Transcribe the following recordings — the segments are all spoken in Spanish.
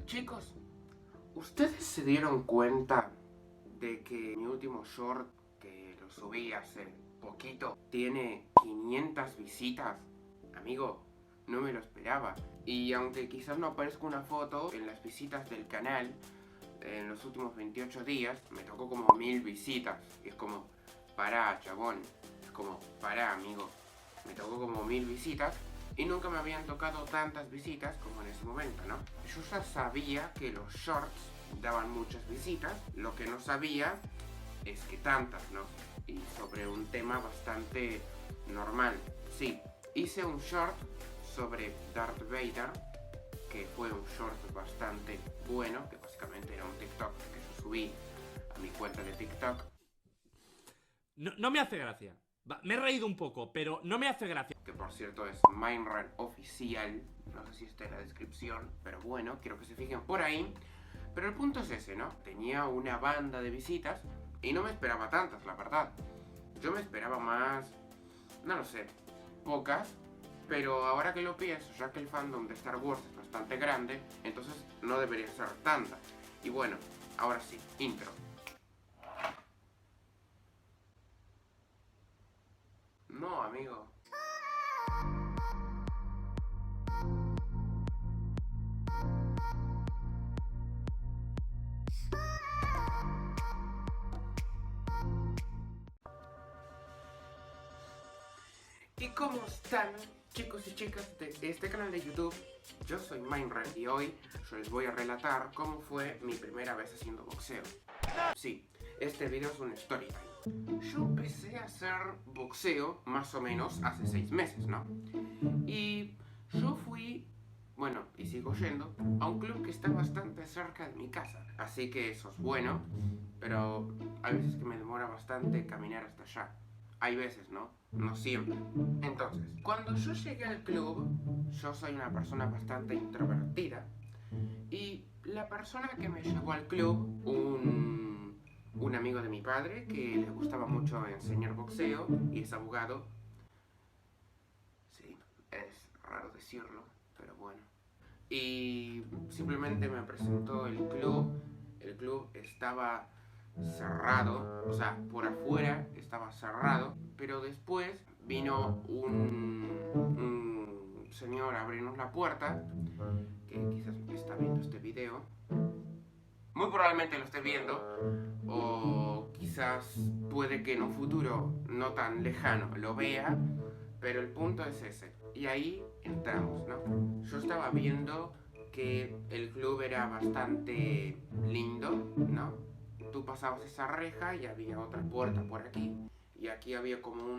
Chicos, ¿ustedes se dieron cuenta de que mi último short, que lo subí hace poquito, tiene 500 visitas? Amigo, no me lo esperaba. Y aunque quizás no aparezca una foto en las visitas del canal, en los últimos 28 días me tocó como 1000 visitas. Y es como, pará, chabón. Es como, pará, amigo. Me tocó como 1000 visitas y nunca me habían tocado tantas visitas como en ese momento, ¿no? Yo ya sabía que los shorts daban muchas visitas, lo que no sabía es que tantas, ¿no? Y sobre un tema bastante normal. Sí, hice un short sobre Darth Vader, que fue un short bastante bueno, que básicamente era un TikTok que yo subí a mi cuenta de TikTok. No me hace gracia. Me he reído un poco, pero no me hace gracia. Que por cierto es Minecraft oficial, no sé si está en la descripción, pero bueno, quiero que se fijen por ahí. Pero el punto es ese, ¿no? Tenía una banda de visitas y no me esperaba tantas, la verdad. Yo me esperaba más, no lo sé, pocas, pero ahora que lo pienso, ya que el fandom de Star Wars es bastante grande, entonces no debería ser tanta. Y bueno, ahora sí, intro. No, amigo. ¿Y cómo están, chicos y chicas de este canal de YouTube? Yo soy Minecraft y hoy yo les voy a relatar cómo fue mi primera vez haciendo boxeo. Sí, este video es un story time. Yo empecé a hacer boxeo más o menos hace 6 meses, ¿no? Y yo fui, bueno, y sigo yendo, a un club que está bastante cerca de mi casa. Así que eso es bueno, pero hay veces que me demora bastante caminar hasta allá. Hay veces, ¿no? No siempre. Entonces, cuando yo llegué al club, yo soy una persona bastante introvertida. Y la persona que me llevó al club, un amigo de mi padre que le gustaba mucho enseñar boxeo y es abogado. Sí, es raro decirlo, pero bueno. Y simplemente me presentó el club. El club estaba cerrado, o sea, por afuera estaba cerrado, pero después vino un señor a abrirnos la puerta, que quizás está viendo este video. Muy probablemente lo esté viendo, o quizás puede que en un futuro no tan lejano lo vea, pero el punto es ese. Y ahí entramos, ¿no? Yo estaba viendo que el club era bastante lindo, ¿no? Tú pasabas esa reja y había otra puerta por aquí. Y aquí había como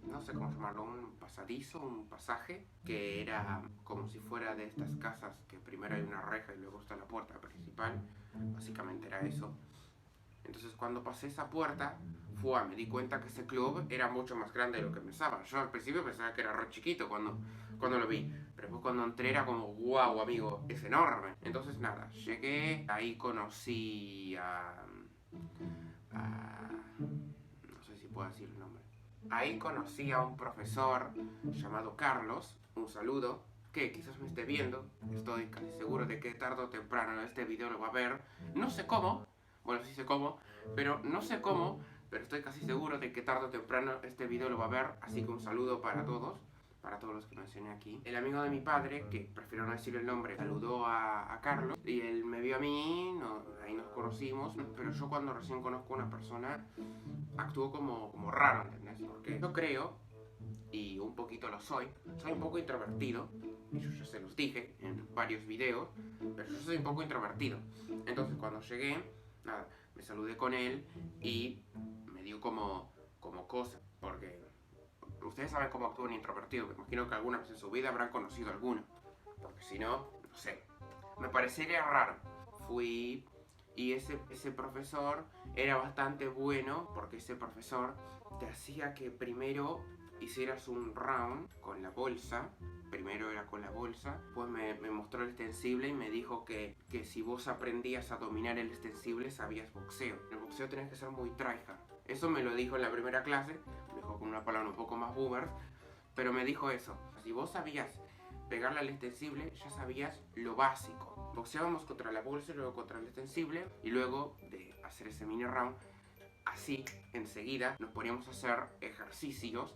no sé cómo llamarlo, un pasadizo, un pasaje, que era como si fuera de estas casas que primero hay una reja y luego está la puerta principal. Básicamente era eso. Entonces cuando pasé esa puerta, me di cuenta que ese club era mucho más grande de lo que pensaba. Yo al principio pensaba que era re chiquito cuando lo vi. Pero después cuando entré era como, wow, amigo, es enorme. Entonces nada, llegué, ahí conocí no sé si puedo decir el nombre. Ahí conocí a un profesor llamado Carlos, un saludo, que quizás me esté viendo. Estoy casi seguro de que tarde o temprano este video lo va a ver. No sé cómo, bueno, sí sé cómo, pero no sé cómo, pero estoy casi seguro de que tarde o temprano este video lo va a ver, así que un saludo para todos los que mencioné aquí. El amigo de mi padre, que prefiero no decir el nombre, saludó a Carlos y él me vio a mí, ahí nos conocimos, pero yo cuando recién conozco a una persona actúo como raro, ¿entendés? Porque yo creo, y un poquito lo soy un poco introvertido, y yo ya se los dije en varios videos, pero yo soy un poco introvertido. Entonces cuando llegué, nada, me saludé con él y me dio como cosa, porque ustedes saben cómo actúa un introvertido, me imagino que alguna vez en su vida habrán conocido alguno, porque si no, no sé, me parecería raro. Fui y ese profesor era bastante bueno porque ese profesor te hacía que primero hicieras un round con la bolsa. Primero era con la bolsa, pues me mostró el extensible y me dijo que si vos aprendías a dominar el extensible sabías boxeo. En el boxeo tenías que ser muy tryhard. Eso me lo dijo en la primera clase, me dijo con una palabra un poco más boomer, pero me dijo eso. Si vos sabías pegarle al extensible ya sabías lo básico. Boxeábamos contra la bolsa y luego contra el extensible, y luego de hacer ese mini round, así enseguida nos poníamos a hacer ejercicios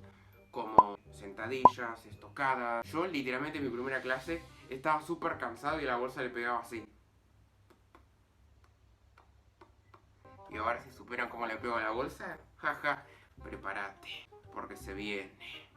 como sentadillas, estocadas. Yo literalmente en mi primera clase estaba súper cansado y a la bolsa le pegaba así. Y ahora si superan cómo le pego a la bolsa, jaja, prepárate, porque se viene.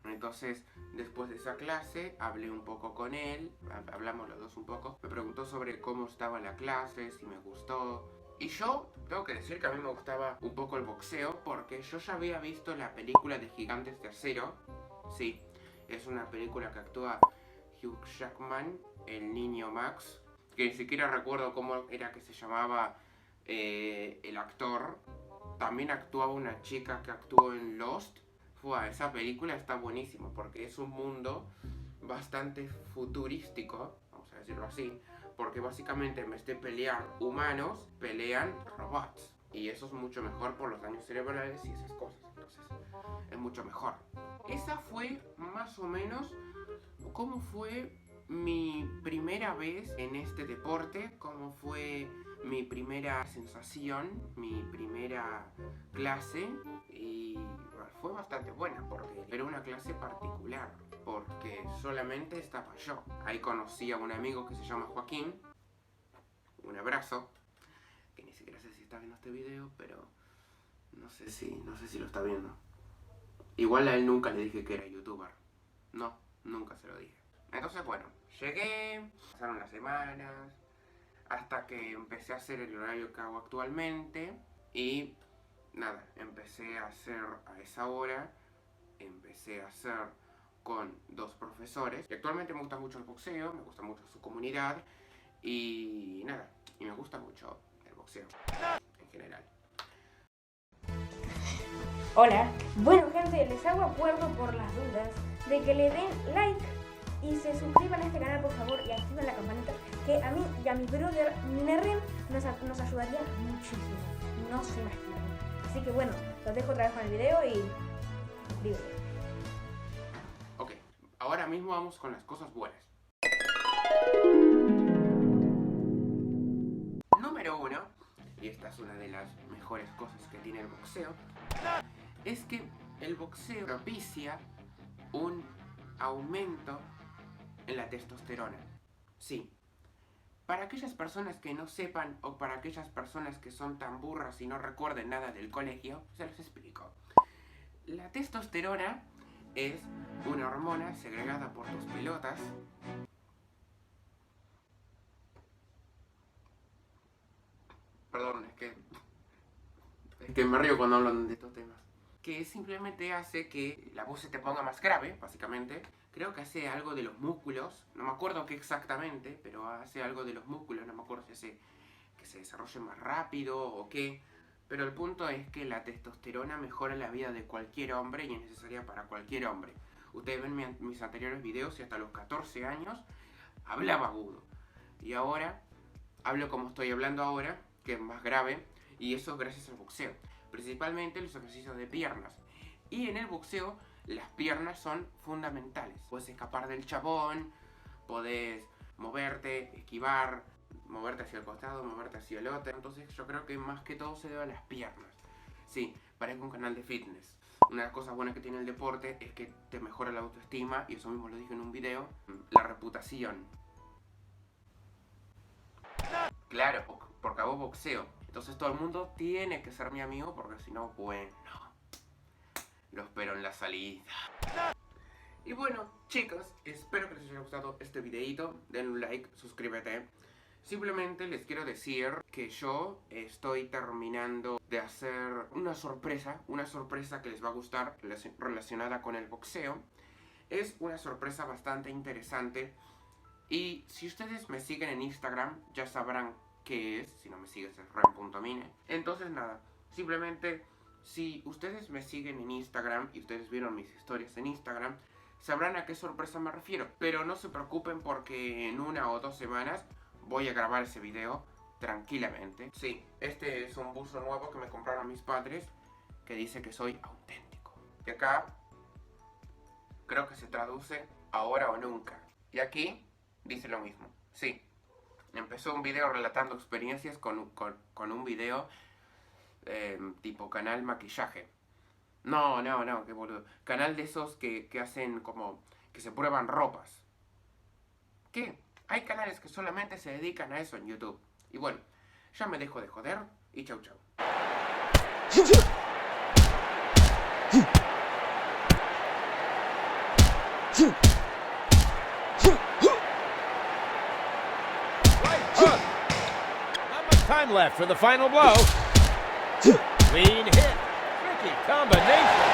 Entonces, después de esa clase, hablé un poco con él, hablamos los dos un poco. Me preguntó sobre cómo estaba la clase, si me gustó. Y yo tengo que decir que a mí me gustaba un poco el boxeo porque yo ya había visto la película de Gigantes de Acero. Sí, es una película que actúa Hugh Jackman, el niño Max, que ni siquiera recuerdo cómo era que se llamaba el actor. También actuaba una chica que actuó en Lost. Esa película está buenísima porque es un mundo bastante futurístico, vamos a decirlo así, porque básicamente en vez de pelear humanos, pelean robots. Y eso es mucho mejor por los daños cerebrales y esas cosas. Entonces, es mucho mejor. Esa fue más o menos cómo fue mi primera vez en este deporte, cómo fue mi primera sensación, mi primera clase, y bueno, fue bastante buena porque era una clase particular, porque solamente estaba yo. Ahí conocí a un amigo que se llama Joaquín, un abrazo, que ni siquiera sé si está viendo este video, pero no sé si lo está viendo. Igual a él nunca le dije que era youtuber, no, nunca se lo dije. Entonces bueno, llegué, pasaron las semanas, hasta que empecé a hacer el horario que hago actualmente y nada, empecé a hacer a esa hora, empecé a hacer con 2 profesores y actualmente me gusta mucho el boxeo, me gusta mucho su comunidad y nada, y me gusta mucho el boxeo en general. Hola, bueno gente, les hago acuerdo por las dudas de que le den like y se suscriban a este canal por favor y activen la campanita, que a mí y a mi brother Nerren nos ayudaría muchísimo, no se imaginan. Así que bueno, los dejo otra vez con el video y suscríbete. Ok, ahora mismo vamos con las cosas buenas. Número 1, y esta es una de las mejores cosas que tiene el boxeo, es que el boxeo propicia un aumento en la testosterona. Sí. Para aquellas personas que no sepan o para aquellas personas que son tan burras y no recuerden nada del colegio, se los explico. La testosterona es una hormona segregada por tus pelotas. Perdón, es que me río cuando hablan de estos temas. Que simplemente hace que la voz se te ponga más grave, básicamente. Creo que hace algo de los músculos, no me acuerdo qué exactamente, pero hace algo de los músculos, no me acuerdo si hace que se desarrolle más rápido o qué. Pero el punto es que la testosterona mejora la vida de cualquier hombre y es necesaria para cualquier hombre. Ustedes ven mis anteriores videos y hasta los 14 años hablaba agudo. Y ahora hablo como estoy hablando ahora, que es más grave, y eso es gracias al boxeo. Principalmente los ejercicios de piernas. Y en el boxeo las piernas son fundamentales. Puedes escapar del chabón, podés moverte, esquivar, moverte hacia el costado, moverte hacia el otro. Entonces yo creo que más que todo se debe a las piernas. Sí, parece un canal de fitness. Una de las cosas buenas que tiene el deporte es que te mejora la autoestima, y eso mismo lo dije en un video, la reputación. Claro, porque hago boxeo. Entonces todo el mundo tiene que ser mi amigo porque si no, bueno, lo espero en la salida. Y bueno, chicos, espero que les haya gustado este videito. Den un like, suscríbete. Simplemente les quiero decir que yo estoy terminando de hacer una sorpresa que les va a gustar relacionada con el boxeo. Es una sorpresa bastante interesante. Y si ustedes me siguen en Instagram, ya sabrán qué es. Si no me sigues es ren.mine. Entonces nada, simplemente si ustedes me siguen en Instagram y ustedes vieron mis historias en Instagram, sabrán a qué sorpresa me refiero. Pero no se preocupen porque en 1 o 2 semanas voy a grabar ese video tranquilamente. Sí, este es un buzo nuevo que me compraron mis padres que dice que soy auténtico. Y acá Creo que se traduce ahora o nunca. Y aquí dice lo mismo. Sí. Empezó un video relatando experiencias con un video tipo canal maquillaje. No, qué boludo. Canal de esos que hacen como... que se prueban ropas. ¿Qué? Hay canales que solamente se dedican a eso en YouTube. Y bueno, ya me dejo de joder y chau chau. Not much time left for the final blow. Clean hit. Tricky combination.